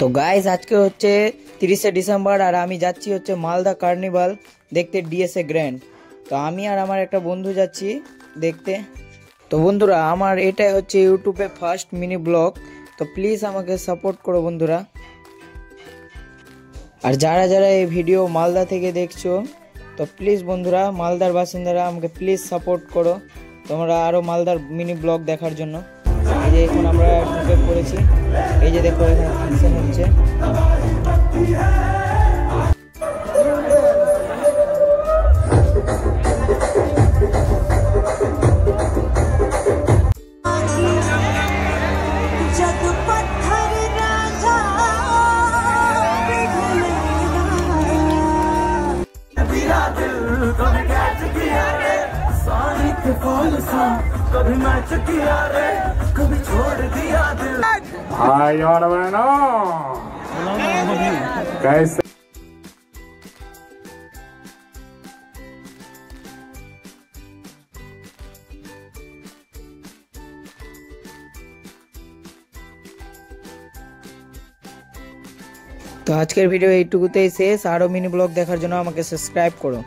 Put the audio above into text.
তো গাইস আজকে হচ্ছে 30শে ডিসেম্বর আর আমি যাচ্ছি হচ্ছে মালদা কার্নিভাল দেখতে ডিএসএ গ্র্যান্ড। তো আমি আর আমার একটা বন্ধু যাচ্ছি দেখতে। তো বন্ধুরা আমার এটাই হচ্ছে ইউটিউবে ফার্স্ট মিনি ব্লগ, তো প্লিজ আমাকে সাপোর্ট করো বন্ধুরা। আর যারা যারা এই ভিডিও মালদা থেকে দেখছো তো প্লিজ বন্ধুরা মালদার বাসিন্দারা আমাকে প্লিজ সাপোর্ট করো তোমরা আরো মালদার মিনি ব্লগ দেখার জন্য। এই যে এখন আমরা ঢুকে পড়েছি, এই যে দেখো এখানে ফাংশন হচ্ছে। कभी मैच किया रे कभी छोड़ दिया दिल। हाय यार बहनो कैसे তো আজকের ভিডিও এইটুকুতেই শেষ। আরো মিনি ব্লগ দেখার জন্য আমাকে সাবস্ক্রাইব করো।